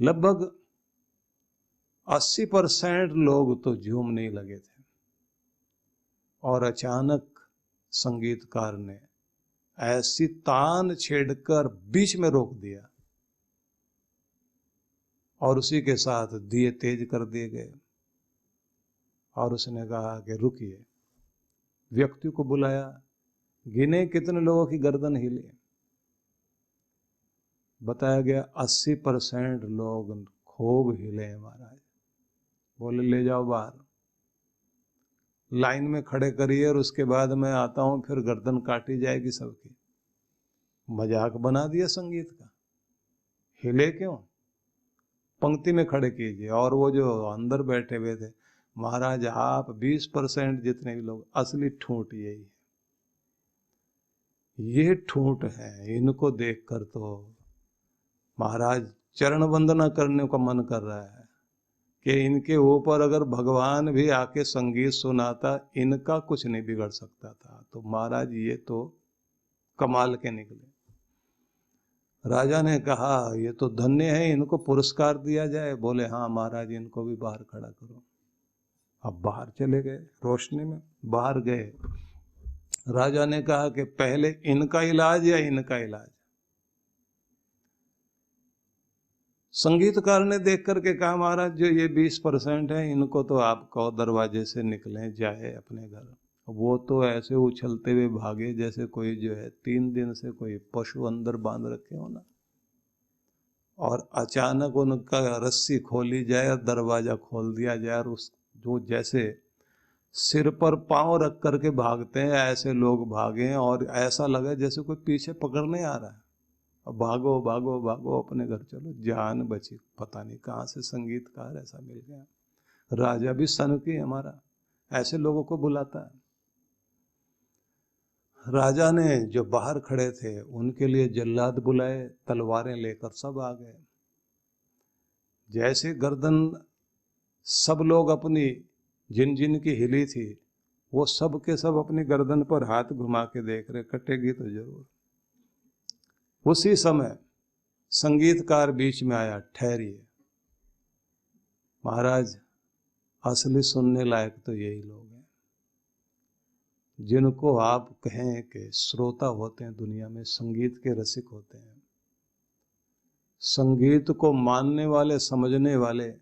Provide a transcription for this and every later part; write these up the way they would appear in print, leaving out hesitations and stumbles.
लगभग 80% लोग तो झूमने लगे थे और अचानक संगीतकार ने ऐसी तान छेड़कर बीच में रोक दिया और उसी के साथ दिए तेज कर दिए गए और उसने कहा कि रुकिए। व्यक्ति को बुलाया, गिने कितने लोगों की गर्दन हिली। बताया गया 80% लोग खूब हिले महाराज। बोले ले जाओ बाहर, लाइन में खड़े करिए और उसके बाद मैं आता हूं, फिर गर्दन काटी जाएगी सबकी। मजाक बना दिया संगीत का। हिले क्यों, पंक्ति में खड़े कीजिए। और वो जो अंदर बैठे हुए थे, महाराज आप 20% जितने भी लोग, असली ठूंठ यही है। ये ठूंठ है, इनको देखकर तो महाराज चरण वंदना करने का मन कर रहा है कि इनके ऊपर अगर भगवान भी आके संगीत सुनाता, इनका कुछ नहीं बिगड़ सकता था। तो महाराज ये तो कमाल के निकले। राजा ने कहा ये तो धन्य है, इनको पुरस्कार दिया जाए। बोले हाँ महाराज, इनको भी बाहर खड़ा करो। अब बाहर चले गए, रोशनी में बाहर गए। राजा ने कहा कि पहले इनका इलाज या इनका इलाज। संगीतकार ने देख करके कहा महाराज जो ये 20% है, इनको तो आप कहो दरवाजे से निकले, जाए अपने घर। वो तो ऐसे उछलते हुए भागे जैसे कोई जो है 3 दिन से कोई पशु अंदर बांध रखे हो ना। और अचानक उनका रस्सी खोली जाए और दरवाजा खोल दिया जाए, और उस जो जैसे सिर पर पांव रख करके भागते हैं ऐसे लोग भागे, और ऐसा लगा जैसे कोई पीछे पकड़ने आ रहा है। अब भागो भागो भागो अपने घर चलो, जान बची। पता नहीं कहाँ से संगीतकार ऐसा मिल गया। राजा भी सनकी हमारा, ऐसे लोगों को बुलाता है। राजा ने जो बाहर खड़े थे उनके लिए जल्लाद बुलाए, तलवारें लेकर सब आ गए। जैसे गर्दन सब लोग अपनी जिन जिन की हिली थी, वो सब के सब अपनी गर्दन पर हाथ घुमा के देख रहे, कटेगी तो जरूर। उसी समय संगीतकार बीच में आया, ठहरिए महाराज, असली सुनने लायक तो यही लोग हैं जिनको आप कहें कि श्रोता होते हैं दुनिया में, संगीत के रसिक होते हैं, संगीत को मानने वाले, समझने वाले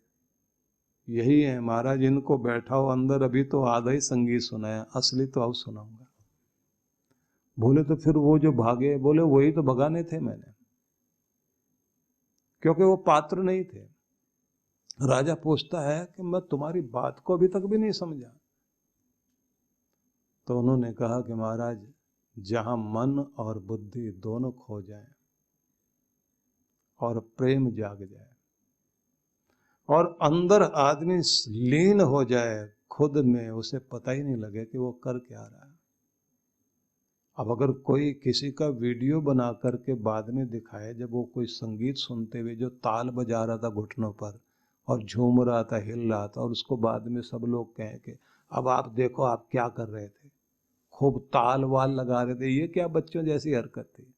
यही है महाराज। इनको बैठाओ अंदर, अभी तो आधा ही संगीत सुनाया, असली तो अब सुनाऊंगा। बोले तो फिर वो जो भागे, बोले वही तो भगाने थे मैंने, क्योंकि वो पात्र नहीं थे। राजा पूछता है कि मैं तुम्हारी बात को अभी तक भी नहीं समझा। तो उन्होंने कहा कि महाराज जहां मन और बुद्धि दोनों खो जाए और प्रेम जाग जाए और अंदर आदमी लीन हो जाए खुद में, उसे पता ही नहीं लगे कि वो कर क्या रहा है। अब अगर कोई किसी का वीडियो बना करके बाद में दिखाए, जब वो कोई संगीत सुनते हुए जो ताल बजा रहा था घुटनों पर और झूम रहा था, हिल रहा था, और उसको बाद में सब लोग कहें कि अब आप देखो आप क्या कर रहे थे, खूब ताल वाल लगा रहे थे, ये क्या बच्चों जैसी हरकत थी।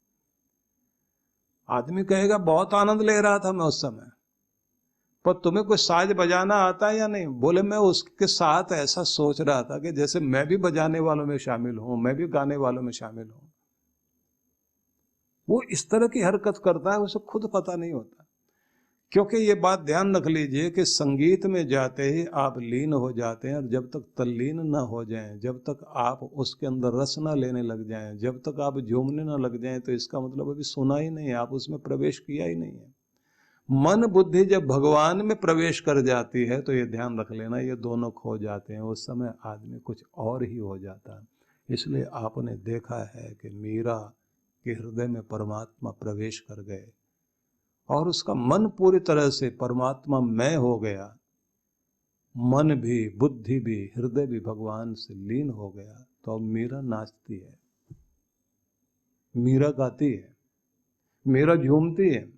आदमी कहेगा बहुत आनंद ले रहा था मैं उस समय, पर तुम्हें कोई साज बजाना आता है या नहीं? बोले मैं उसके साथ ऐसा सोच रहा था कि जैसे मैं भी बजाने वालों में शामिल हूं, मैं भी गाने वालों में शामिल हूं। वो इस तरह की हरकत करता है, उसे खुद पता नहीं होता। क्योंकि ये बात ध्यान रख लीजिए कि संगीत में जाते ही आप लीन हो जाते हैं, और जब तक तल्लीन ना हो जाएं, जब तक आप उसके अंदर रस ना लेने लग जाएं, जब तक आप झूमने ना लग जाएं, तो इसका मतलब अभी सुना ही नहीं है, आप उसमें प्रवेश किया ही नहीं है। मन बुद्धि जब भगवान में प्रवेश कर जाती है तो ये ध्यान रख लेना, ये दोनों खो जाते हैं। उस समय आदमी कुछ और ही हो जाता है। इसलिए आपने देखा है कि मीरा के हृदय में परमात्मा प्रवेश कर गए और उसका मन पूरी तरह से परमात्मा मय हो गया। मन भी, बुद्धि भी, हृदय भी भगवान से लीन हो गया। तो अब मीरा नाचती है, मीरा गाती है, मीरा झूमती है,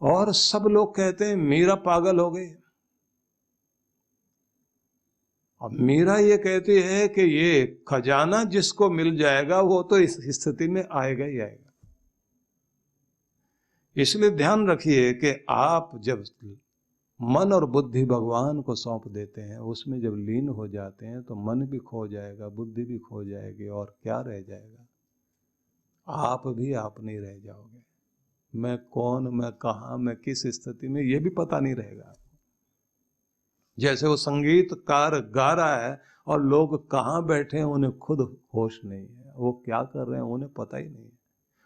और सब लोग कहते हैं मीरा पागल हो गई। अब मीरा ये कहती है कि ये खजाना जिसको मिल जाएगा वो तो इस स्थिति में आएगा ही आएगा। इसलिए ध्यान रखिए कि आप जब मन और बुद्धि भगवान को सौंप देते हैं, उसमें जब लीन हो जाते हैं तो मन भी खो जाएगा, बुद्धि भी खो जाएगी, और क्या रह जाएगा? आप भी आप नहीं रह जाओगे। मैं कौन, मैं कहाँ, मैं किस स्थिति में, ये भी पता नहीं रहेगा। जैसे वो संगीतकार गा रहा है और लोग कहाँ बैठे हैं उन्हें खुद होश नहीं है, वो क्या कर रहे हैं उन्हें पता ही नहीं है।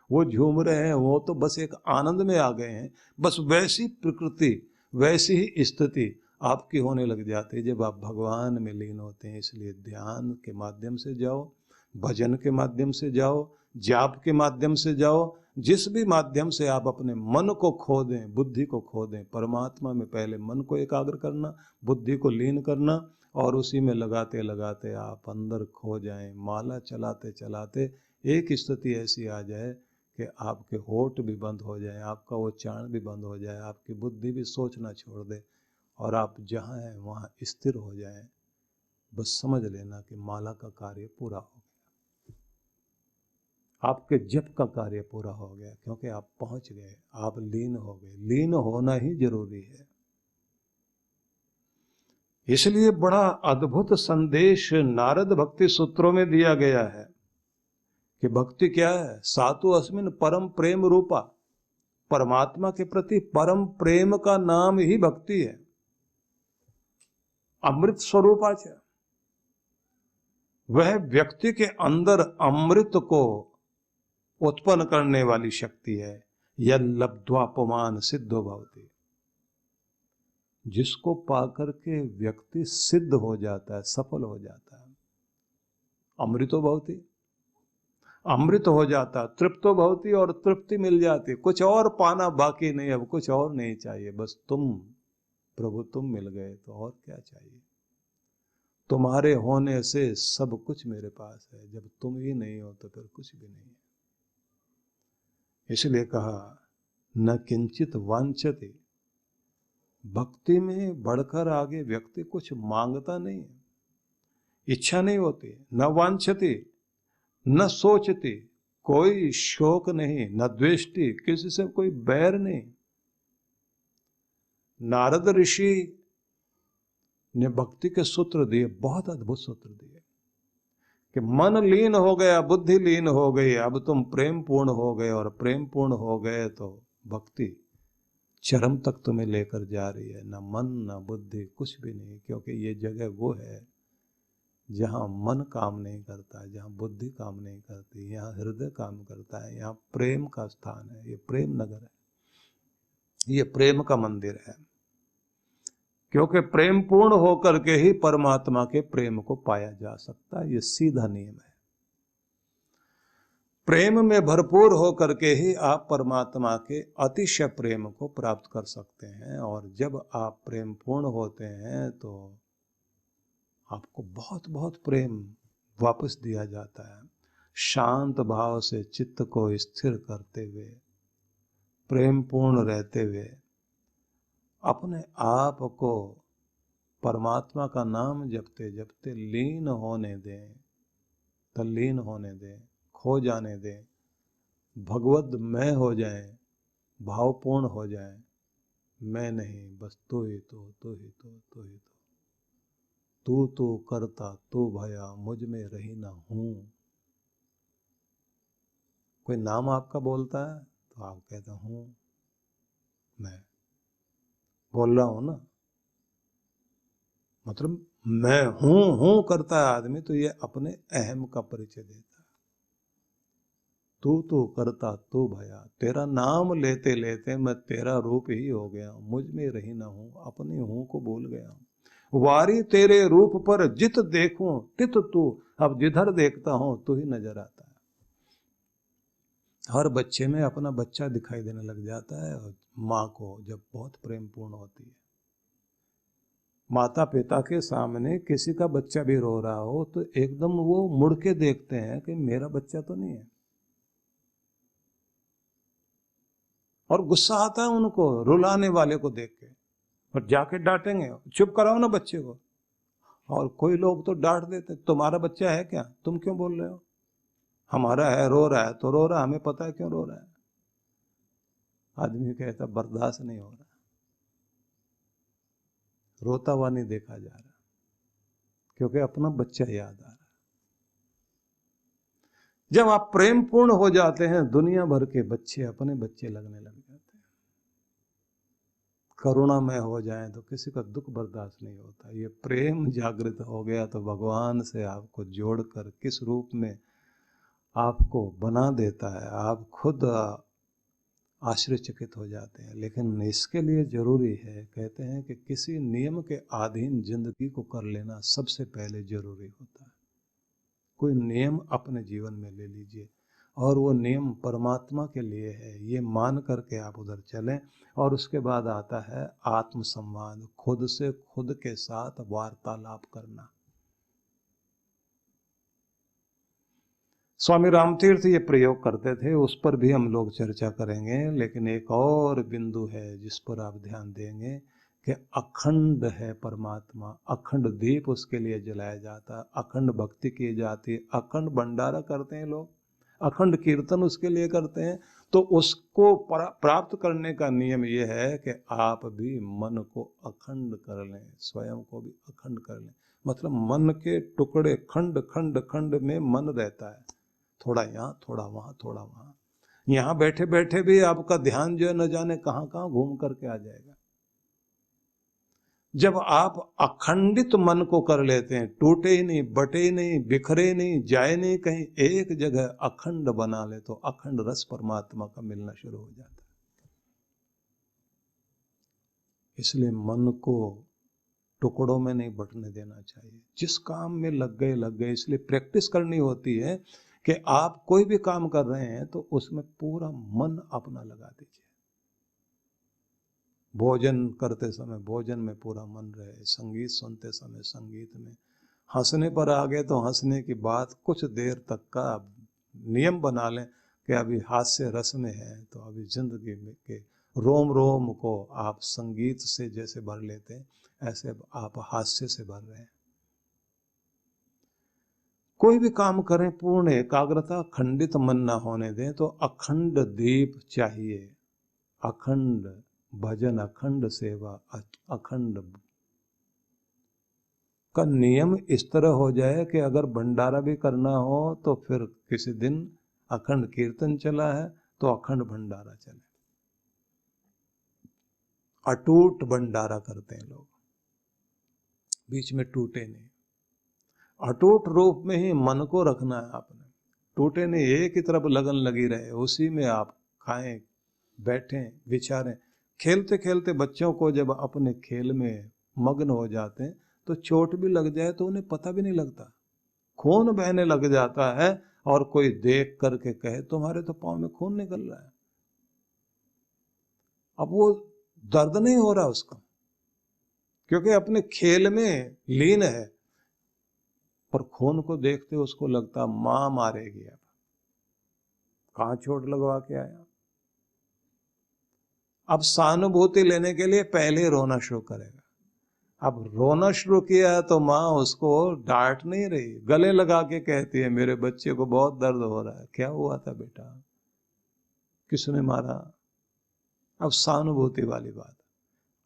वो झूम रहे हैं, वो तो बस एक आनंद में आ गए हैं। बस वैसी प्रकृति, वैसी ही स्थिति आपकी होने लग जाती है जब आप भगवान में लीन होते हैं। इसलिए ध्यान के माध्यम से जाओ, भजन के माध्यम से जाओ, जाप के माध्यम से जाओ, जिस भी माध्यम से आप अपने मन को खो दें, बुद्धि को खो दें, परमात्मा में पहले मन को एकाग्र करना, बुद्धि को लीन करना, और उसी में लगाते लगाते आप अंदर खो जाएं। माला चलाते चलाते एक स्थिति ऐसी आ जाए कि आपके होठ भी बंद हो जाए, आपका उच्चारण भी बंद हो जाए, आपकी बुद्धि भी सोचना छोड़ दे, और आप जहाँ हैं वहाँ स्थिर हो जाएं। बस समझ लेना कि माला का कार्य पूरा हो गया, आपके जप का कार्य पूरा हो गया, क्योंकि आप पहुंच गए, आप लीन हो गए। लीन होना ही जरूरी है। इसलिए बड़ा अद्भुत संदेश नारद भक्ति सूत्रों में दिया गया है कि भक्ति क्या है? सातु अस्मिन परम प्रेम रूपा। परमात्मा के प्रति परम प्रेम का नाम ही भक्ति है। अमृत स्वरूपाच, वह व्यक्ति के अंदर अमृत को उत्पन्न करने वाली शक्ति है। यद लब्ध्वापमान सिद्धो भवति, जिसको पाकर के व्यक्ति सिद्ध हो जाता है, सफल हो जाता है। अमृतो भवति, अमृत हो जाता, तृप्तो भवति, और तृप्ति मिल जाती, कुछ और पाना बाकी नहीं, अब कुछ और नहीं चाहिए, बस तुम प्रभु तुम मिल गए तो और क्या चाहिए। तुम्हारे होने से सब कुछ मेरे पास है, जब तुम ही नहीं हो तो फिर कुछ भी नहीं है। इसलिए कहा न किंचित वांछति, भक्ति में बढ़कर आगे व्यक्ति कुछ मांगता नहीं है, इच्छा नहीं होती। न वांछति, न सोचती, कोई शोक नहीं, न द्वेष्टि, किसी से कोई बैर नहीं। नारद ऋषि ने भक्ति के सूत्र दिए, बहुत अद्भुत सूत्र दिए कि मन लीन हो गया, बुद्धि लीन हो गई, अब तुम प्रेम पूर्ण हो गए, और प्रेम पूर्ण हो गए तो भक्ति चरम तक तुम्हें लेकर जा रही है। न मन न बुद्धि, कुछ भी नहीं, क्योंकि ये जगह वो है जहाँ मन काम नहीं करता, जहाँ बुद्धि काम नहीं करती, यहाँ हृदय काम करता है, यहाँ प्रेम का स्थान है, ये प्रेम नगर है, ये प्रेम का मंदिर है। क्योंकि प्रेम पूर्ण होकर के ही परमात्मा के प्रेम को पाया जा सकता है, ये सीधा नियम है। प्रेम में भरपूर होकर के ही आप परमात्मा के अतिशय प्रेम को प्राप्त कर सकते हैं। और जब आप प्रेम पूर्ण होते हैं तो आपको बहुत बहुत प्रेम वापस दिया जाता है। शांत भाव से चित्त को स्थिर करते हुए, प्रेम पूर्ण रहते हुए, अपने आप को परमात्मा का नाम जपते जपते लीन होने दें, तल्लीन होने दें, खो जाने दें, भगवद मैं हो जाएं, भावपूर्ण हो जाएं। मैं नहीं, बस तू ही तो, तू ही तो, तू ही तो, तू तो करता तू भया, मुझ में रही ना हूं। कोई नाम आपका बोलता है तो आप कहते हूं, मैं बोल रहा हूं ना, मतलब मैं हूं करता है आदमी, तो ये अपने अहम का परिचय देता है। तू तो करता तू भया, तेरा नाम लेते लेते मैं तेरा रूप ही हो गया हूं, मुझ में रही ना हूं, अपने हूं को भूल गया हूं। वारी तेरे रूप पर जित देखूं तित तू, अब जिधर देखता हूं तू ही नजर आता है। हर बच्चे में अपना बच्चा दिखाई देने लग जाता है, और माँ को जब बहुत प्रेम पूर्ण होती है, माता पिता के सामने किसी का बच्चा भी रो रहा हो तो एकदम वो मुड़ के देखते हैं कि मेरा बच्चा तो नहीं है, और गुस्सा आता है उनको रुलाने वाले को देख के, और जाके डांटेंगे, चुप कराओ ना बच्चे को। और कोई लोग तो डांट देते, तुम्हारा बच्चा है क्या, तुम क्यों बोल रहे हो, हमारा है, रो रहा है तो रो रहा है, हमें पता है क्यों रो रहा है। आदमी कहता बर्दाश्त नहीं हो रहा, रोता हुआ नहीं देखा जा रहा, क्योंकि अपना बच्चा याद आ रहा। जब आप प्रेम पूर्ण हो जाते हैं, दुनिया भर के बच्चे अपने बच्चे लगने लग जाते हैं। करुणामय हो जाए तो किसी का दुख बर्दाश्त नहीं होता। ये प्रेम जागृत हो गया तो भगवान से आपको जोड़कर किस रूप में आपको बना देता है, आप खुद आश्चर्यचकित हो जाते हैं। लेकिन इसके लिए जरूरी है, कहते हैं कि किसी नियम के अधीन जिंदगी को कर लेना सबसे पहले जरूरी होता है। कोई नियम अपने जीवन में ले लीजिए और वो नियम परमात्मा के लिए है, ये मान करके आप उधर चलें। और उसके बाद आता है आत्मसंवाद, खुद से खुद के साथ वार्तालाप करना। स्वामी रामतीर्थ ये प्रयोग करते थे, उस पर भी हम लोग चर्चा करेंगे। लेकिन एक और बिंदु है जिस पर आप ध्यान देंगे कि अखंड है परमात्मा, अखंड दीप उसके लिए जलाया जाता, अखंड भक्ति की जाती, अखंड भंडारा करते हैं लोग, अखंड कीर्तन उसके लिए करते हैं। तो उसको प्राप्त करने का नियम यह है कि आप भी मन को अखंड कर लें, स्वयं को भी अखंड कर लें। मतलब मन के टुकड़े खंड खंड खंड में मन रहता है, थोड़ा यहाँ थोड़ा वहाँ थोड़ा वहाँ। यहाँ बैठे बैठे भी आपका ध्यान जो है न जाने कहाँ कहाँ घूम करके आ जाएगा। जब आप अखंडित मन को कर लेते हैं, टूटे ही नहीं, बटे ही नहीं, बिखरे ही नहीं, जाए नहीं कहीं, एक जगह अखंड बना ले, तो अखंड रस परमात्मा का मिलना शुरू हो जाता है। इसलिए मन को टुकड़ों में नहीं बंटने देना चाहिए। जिस काम में लग गए। इसलिए प्रैक्टिस करनी होती है कि आप कोई भी काम कर रहे हैं तो उसमें पूरा मन अपना लगा दीजिए। भोजन करते समय भोजन में पूरा मन रहे, संगीत सुनते समय संगीत में, हंसने पर आ गए तो हंसने की बात कुछ देर तक का नियम बना लें कि अभी हास्य रस में है, तो अभी जिंदगी में के रोम रोम को आप संगीत से जैसे भर लेते हैं, ऐसे आप हास्य से भर रहे हैं। कोई भी काम करें पूर्ण एकाग्रता, खंडित मन ना होने दें। तो अखंड दीप चाहिए, अखंड भजन, अखंड सेवा, अखंड का नियम इस तरह हो जाए कि अगर भंडारा भी करना हो तो फिर किसी दिन अखंड कीर्तन चला है तो अखंड भंडारा चले। अटूट भंडारा करते हैं लोग, बीच में टूटे नहीं। अटूट रूप में ही मन को रखना है आपने, टूटे नहीं, एक ही तरफ लगन लगी रहे, उसी में आप खाएं, बैठें, विचारें। खेलते खेलते बच्चों को जब अपने खेल में मग्न हो जाते हैं तो चोट भी लग जाए तो उन्हें पता भी नहीं लगता, खून बहने लग जाता है और कोई देख करके कहे तुम्हारे तो पांव में खून निकल रहा है। अब वो दर्द नहीं हो रहा उसको, क्योंकि अपने खेल में लीन है, पर खून को देखते उसको लगता मां मारेगी, अब कहां चोट लगवा के आया। अब सहानुभूति लेने के लिए पहले रोना शुरू करेगा। अब रोना शुरू किया तो माँ उसको डांट नहीं रही, गले लगा के कहती है मेरे बच्चे को बहुत दर्द हो रहा है, क्या हुआ था बेटा, किसने मारा। अब सहानुभूति वाली बात,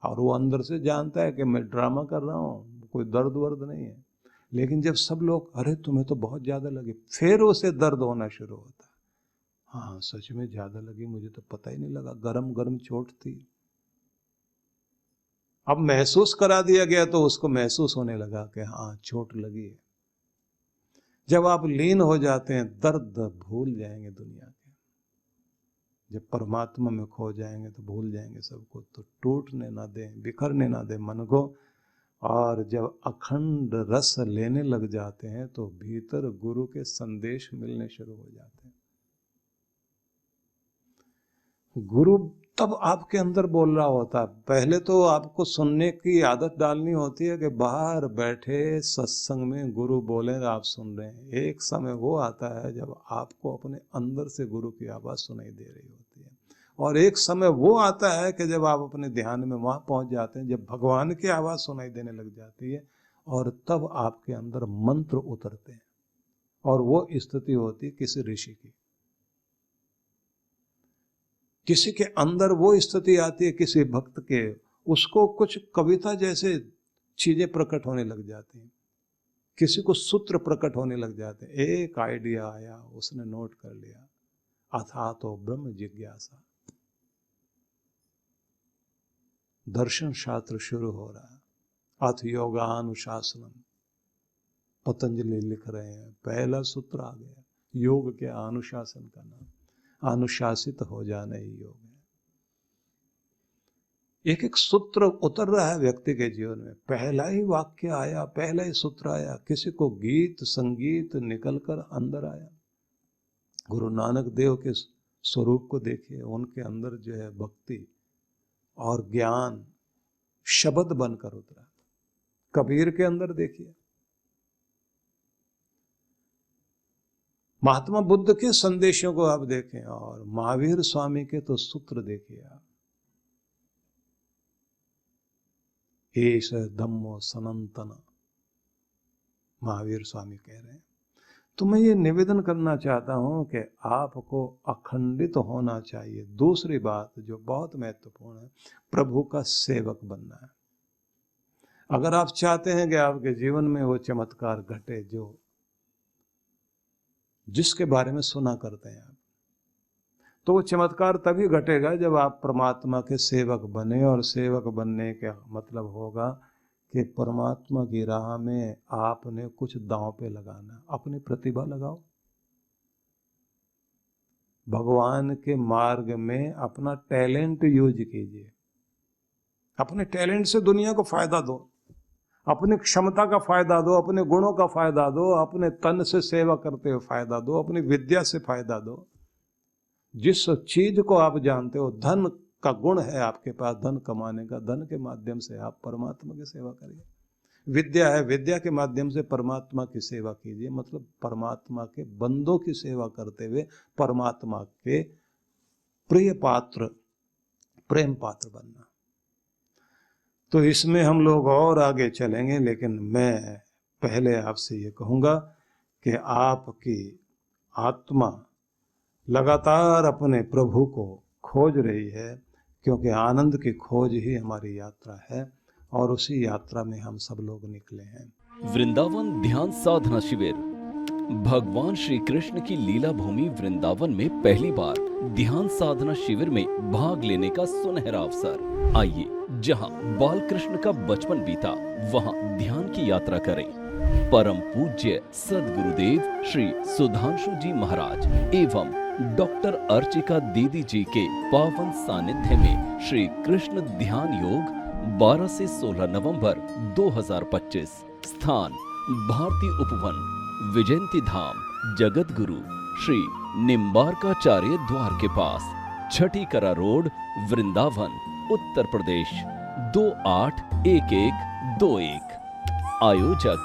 और वो अंदर से जानता है कि मैं ड्रामा कर रहा हूँ, कोई दर्द वर्द नहीं है। लेकिन जब सब लोग अरे तुम्हें तो बहुत ज्यादा लगी, फिर उसे दर्द होना शुरू होता है। हाँ सच में ज्यादा लगी, मुझे तो पता ही नहीं लगा, गरम गरम चोट थी। अब महसूस करा दिया गया तो उसको महसूस होने लगा कि हाँ चोट लगी है। जब आप लीन हो जाते हैं, दर्द भूल जाएंगे दुनिया के। जब परमात्मा में खो जाएंगे तो भूल जाएंगे सबको। तो टूटने ना दें, बिखरने ना दें मन को। और जब अखंड रस लेने लग जाते हैं तो भीतर गुरु के संदेश मिलने शुरू हो जाते हैं। गुरु तब आपके अंदर बोल रहा होता है। पहले तो आपको सुनने की आदत डालनी होती है कि बाहर बैठे सत्संग में गुरु बोले आप सुन रहे हैं। एक समय वो आता है जब आपको अपने अंदर से गुरु की आवाज सुनाई दे रही होती है, और एक समय वो आता है कि जब आप अपने ध्यान में वहां पहुंच जाते हैं, जब भगवान की आवाज सुनाई देने लग जाती है, और तब आपके अंदर मंत्र उतरते हैं। और वो स्थिति होती है किसी ऋषि की। किसी के अंदर वो स्थिति आती है किसी भक्त के, उसको कुछ कविता जैसे चीजें प्रकट होने लग जाती हैं, किसी को सूत्र प्रकट होने लग जाते हैं। एक आइडिया आया, उसने नोट कर लिया, अथा तो ब्रह्म जिज्ञासा, दर्शन शास्त्र शुरू हो रहा है, अथ योगानुशासनम, पतंजलि लिख रहे हैं, पहला सूत्र आ गया, योग के अनुशासन का नाम, अनुशासित हो जाना ही योग है। एक एक सूत्र उतर रहा है व्यक्ति के जीवन में, पहला ही वाक्य आया, पहला ही सूत्र आया, किसी को गीत संगीत निकलकर अंदर आया। गुरु नानक देव के स्वरूप को देखिए, उनके अंदर जो है भक्ति और ज्ञान शब्द बनकर उतरा। कबीर के अंदर देखिए, महात्मा बुद्ध के संदेशों को आप देखें, और महावीर स्वामी के तो सूत्र देखिए आप, एष धम्मो सनातन, महावीर स्वामी कह रहे हैं। तो मैं ये निवेदन करना चाहता हूं कि आपको अखंडित होना चाहिए। दूसरी बात जो बहुत महत्वपूर्ण है, प्रभु का सेवक बनना है। अगर आप चाहते हैं कि आपके जीवन में वो चमत्कार घटे जो जिसके बारे में सुना करते हैं आप, तो वो चमत्कार तभी घटेगा जब आप परमात्मा के सेवक बने। और सेवक बनने का मतलब होगा कि परमात्मा की राह में आपने कुछ दांव पे लगाना, अपनी प्रतिभा लगाओ, भगवान के मार्ग में अपना टैलेंट यूज कीजिए, अपने टैलेंट से दुनिया को फायदा दो, अपनी क्षमता का फायदा दो, अपने गुणों का फायदा दो, अपने तन से सेवा करते हुए फायदा दो, अपनी विद्या से फायदा दो। जिस चीज को आप जानते हो, धन का गुण है आपके पास, धन कमाने का, धन के माध्यम से आप परमात्मा की सेवा करिए। विद्या है, विद्या के माध्यम से परमात्मा की सेवा कीजिए, मतलब परमात्मा के बंदों की सेवा करते हुए परमात्मा के प्रिय पात्र, प्रेम पात्र बनना। तो इसमें हम लोग और आगे चलेंगे, लेकिन मैं पहले आपसे ये कहूँगा कि आपकी आत्मा लगातार अपने प्रभु को खोज रही है, क्योंकि आनंद की खोज ही हमारी यात्रा है, और उसी यात्रा में हम सब लोग निकले हैं। वृंदावन ध्यान साधना शिविर। भगवान श्री कृष्ण की लीला भूमि वृंदावन में पहली बार ध्यान साधना शिविर में भाग लेने का सुनहरा अवसर। आइए, जहां बाल कृष्ण का बचपन बीता, वहां ध्यान की यात्रा करें। परम पूज्य सद्गुरुदेव श्री सुधांशु जी महाराज एवं डॉक्टर अर्चिका दीदी जी के पावन सानिध्य में श्री कृष्ण ध्यान योग 12 से 16 नवंबर 2025। स्थान भारती उपवन, विजयंती धाम, जगत गुरु श्री निम्बारकाचार्य द्वार के पास, छठी करा रोड, वृंदावन, उत्तर प्रदेश 281121। आयोजक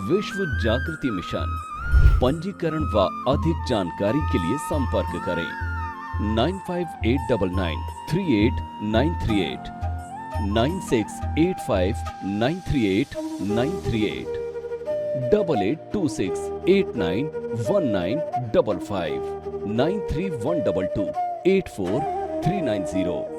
विश्व जागृति मिशन। पंजीकरण व अधिक जानकारी के लिए संपर्क करें 9589938938, 9685938938, 8826891955, 9312284390।